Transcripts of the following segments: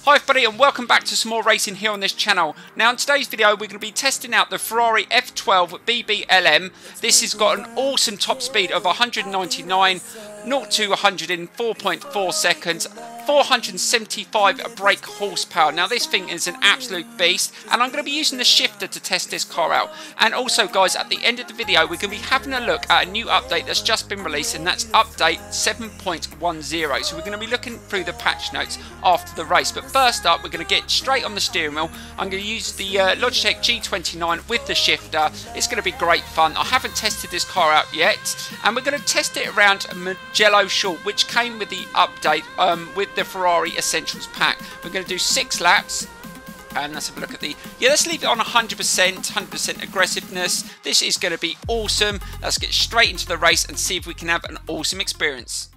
Hi everybody and welcome back to some more racing here on this channel. Now in today's video we're going to be testing out the Ferrari F12 BBLM. This has got an awesome top speed of 199, 0 to 100 in 4.4 seconds, 475 brake horsepower. Now this thing is an absolute beast and I'm going to be using the shifter to test this car out. And also guys, at the end of the video we're going to be having a look at a new update that's just been released, and that's update 7.10. So we're going to be looking through the patch notes after the race. But first up, we're going to get straight on the steering wheel. I'm going to use the Logitech G29 with the shifter. It's going to be great fun. I haven't tested this car out yet, and we're going to test it around Mugello Short, which came with the update with the Ferrari Essentials pack. We're going to do 6 laps. And let's have a look at the... Yeah, let's leave it on 100% aggressiveness. This is going to be awesome. Let's get straight into the race and see if we can have an awesome experience.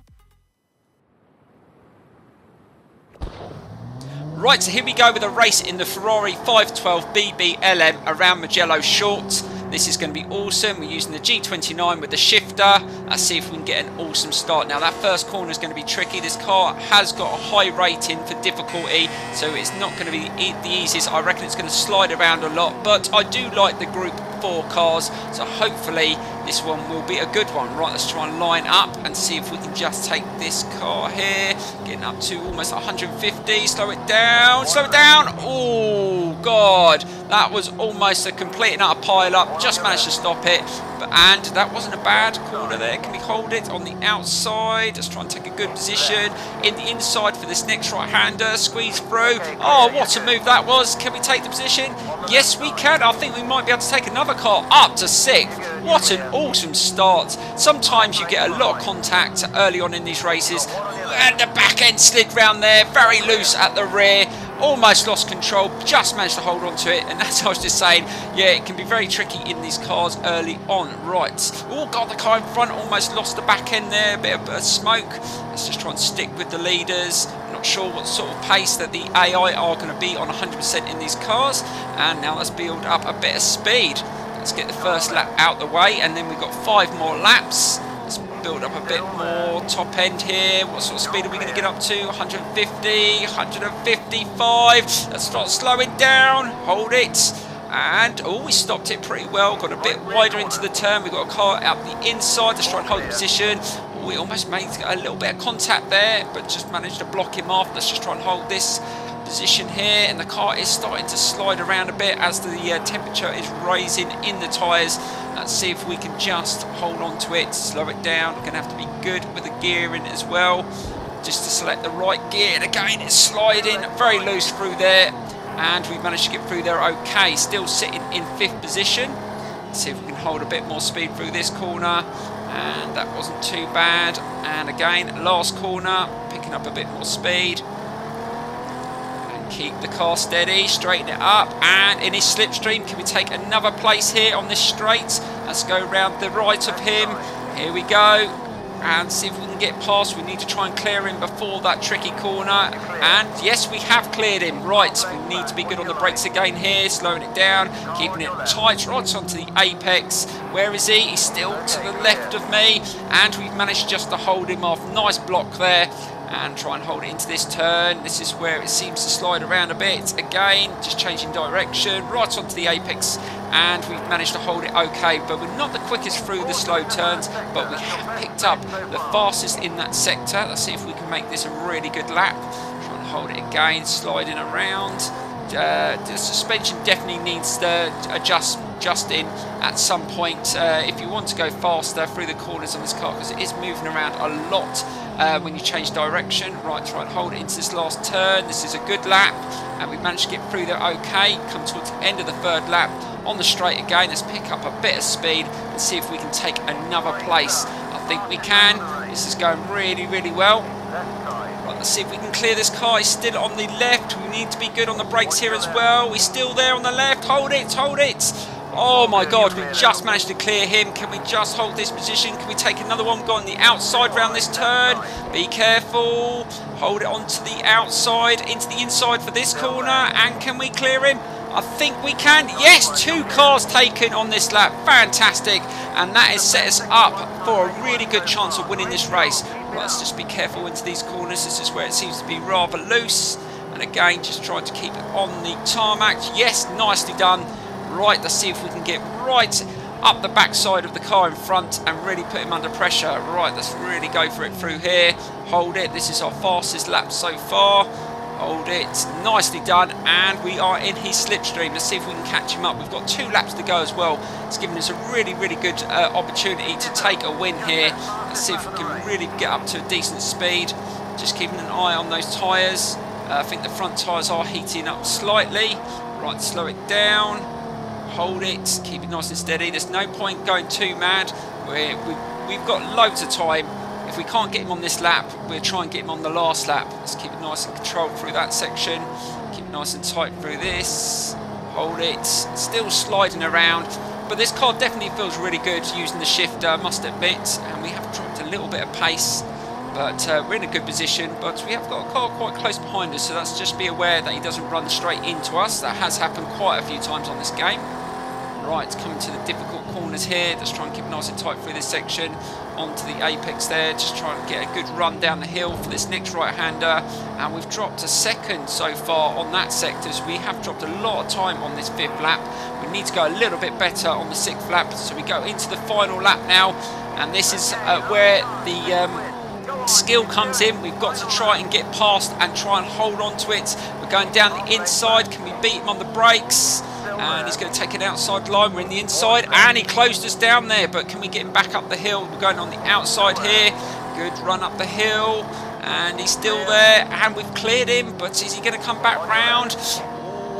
Right, so here we go with a race in the Ferrari 512 BBLM around Mugello Short. This is going to be awesome. We're using the G29 with the shifter. Let's see if we can get an awesome start. Now that first corner is going to be tricky. This car has got a high rating for difficulty, so it's not going to be the easiest. I reckon it's going to slide around a lot, but I do like the Group 4 cars, so hopefully this one will be a good one. Right, let's try and line up and see if we can just take this car here. Getting up to almost 150. Slow it down. Slow it down. Oh, God. That was almost a complete and utter pile-up. Just managed to stop it. And that wasn't a bad corner there. Can we hold it on the outside? Let's try and take a good position. In the inside for this next right-hander. Squeeze through. Oh, what a move that was. Can we take the position? Yes, we can. I think we might be able to take another car up to 6th. What an awesome start. Sometimes you get a lot of contact early on in these races. And the back end slid round there. Very loose at the rear. Almost lost control, just managed to hold on to it, and that's what I was just saying. Yeah, it can be very tricky in these cars early on. Right, oh god, the car in front almost lost the back end there, a bit of smoke. Let's just try and stick with the leaders. I'm not sure what sort of pace that the AI are going to be on 100% in these cars. And now let's build up a bit of speed. Let's get the first lap out the way, and then we've got 5 more laps. Let's build up a bit more top end here. What sort of speed are we going to get up to? 150, 155. Let's start slowing down. Hold it. And, oh, we stopped it pretty well. Got a bit wider into the turn. We've got a car out the inside. Let's try and hold the position. We almost made a little bit of contact there, but just managed to block him off. Let's just try and hold this position here, and the car is starting to slide around a bit as the temperature is rising in the tyres. Let's see if we can just hold on to it, slow it down. We're going to have to be good with the gearing as well, just to select the right gear. And again, it's sliding very loose through there, and we've managed to get through there okay. Still sitting in 5th position. Let's see if we can hold a bit more speed through this corner, and that wasn't too bad. And again, last corner, picking up a bit more speed. Keep the car steady, straighten it up, and in his slipstream, can we take another place here on this straight? Let's go round the right of him. Here we go, and see if we can get past. We need to try and clear him before that tricky corner, and yes, we have cleared him. Right, we need to be good on the brakes again here, slowing it down, keeping it tight right onto the apex. Where is he? He's still to the left of me, and we've managed just to hold him off. Nice block there. And try and hold it into this turn. This is where it seems to slide around a bit. Again, just changing direction, right onto the apex, and we've managed to hold it okay. But we're not the quickest through the slow turns, but we have picked up the fastest in that sector. Let's see if we can make this a really good lap. Try and hold it again, sliding around. The suspension definitely needs to adjust in at some point if you want to go faster through the corners on this car, because it is moving around a lot when you change direction. Right, try and hold it into this last turn. This is a good lap, and we've managed to get through there okay. Come towards the end of the 3rd lap on the straight again. Let's pick up a bit of speed and see if we can take another place. I think we can. This is going really, really well. Right, let's see if we can clear this car. He's still on the left. We need to be good on the brakes here as well. We're still there on the left. Hold it, hold it. Oh my god, we just managed to clear him. Can we just hold this position? Can we take another one? Go on the outside round this turn. Be careful. Hold it onto the outside, into the inside for this corner. And can we clear him? I think we can. Yes, 2 cars taken on this lap. Fantastic. And that has set us up for a really good chance of winning this race. Right, let's just be careful into these corners. This is where it seems to be rather loose. And again, just trying to keep it on the tarmac. Yes, nicely done. Right, let's see if we can get right up the backside of the car in front and really put him under pressure. Right, let's really go for it through here. Hold it. This is our fastest lap so far. Hold it. Nicely done. And we are in his slipstream. Let's see if we can catch him up. We've got 2 laps to go as well. It's given us a really, really good opportunity to take a win here. Let's see if we can really get up to a decent speed. Just keeping an eye on those tyres. I think the front tyres are heating up slightly. Right, slow it down. Hold it. Keep it nice and steady. There's no point going too mad. We've got loads of time. If we can't get him on this lap, we'll try and get him on the last lap. Let's keep it nice and controlled through that section. Keep it nice and tight through this. Hold it. Still sliding around. But this car definitely feels really good using the shifter, I must admit. And we have dropped a little bit of pace. But we're in a good position. But we have got a car quite close behind us. So let's just be aware that he doesn't run straight into us. That has happened quite a few times on this game. Right, coming to the difficult corners here. Just try and keep nice and tight through this section. Onto the apex there. Just try and get a good run down the hill for this next right-hander. And we've dropped a second so far on that sector. So we have dropped a lot of time on this 5th lap. We need to go a little bit better on the 6th lap. So we go into the final lap now. And this is where the skill comes in. We've got to try and get past and try and hold on to it. We're going down the inside. Can we beat him on the brakes? And he's going to take an outside line. We're in the inside and he closed us down there, but can we get him back up the hill? We're going on the outside here. Good run up the hill and he's still there and we've cleared him, but is he going to come back round?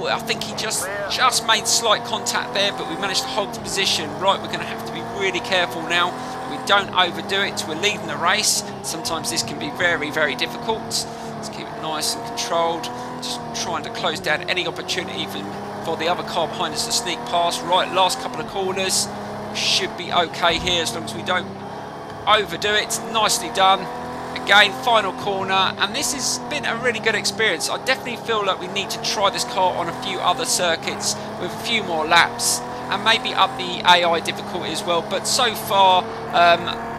Ooh, I think he just made slight contact there, but we managed to hold the position. Right, we're going to have to be really careful now. We don't overdo it. We're leading the race. Sometimes this can be very, very difficult. Let's keep it nice and controlled. Just trying to close down any opportunity for the other car behind us to sneak past. Right, last couple of corners. Should be okay here as long as we don't overdo it. Nicely done. Again, final corner. And this has been a really good experience. I definitely feel like we need to try this car on a few other circuits with a few more laps. And maybe up the AI difficulty as well. But so far,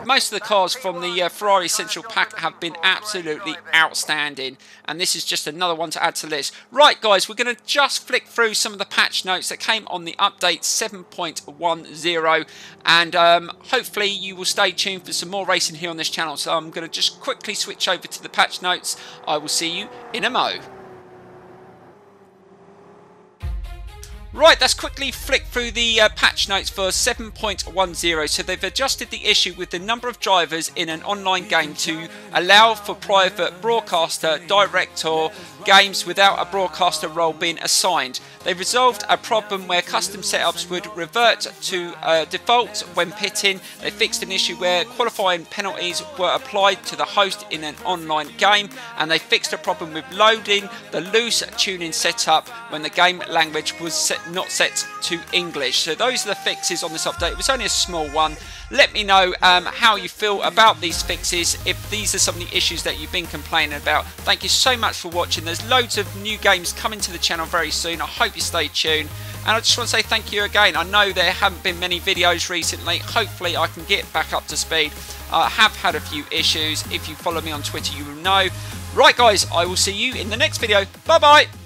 most of the cars from the Ferrari Essential Pack have been absolutely outstanding. And this is just another one to add to the list. Right, guys, we're going to just flick through some of the patch notes that came on the update 7.10. And hopefully you will stay tuned for some more racing here on this channel. So I'm going to just quickly switch over to the patch notes. I will see you in a mo. Right, let's quickly flick through the patch notes for 7.10. So they've adjusted the issue with the number of drivers in an online game to allow for private broadcaster, director games without a broadcaster role being assigned. They've resolved a problem where custom setups would revert to default when pitting. They fixed an issue where qualifying penalties were applied to the host in an online game, and they fixed a problem with loading the loose tuning setup when the game language was not set to English. So those are the fixes on this update. It was only a small one. Let me know how you feel about these fixes, if these are some of the issues that you've been complaining about. Thank you so much for watching. There's loads of new games coming to the channel very soon. I hope you stay tuned. And I just want to say thank you again. I know there haven't been many videos recently. Hopefully I can get back up to speed. I have had a few issues. If you follow me on Twitter, you will know. Right, guys, I will see you in the next video. Bye-bye.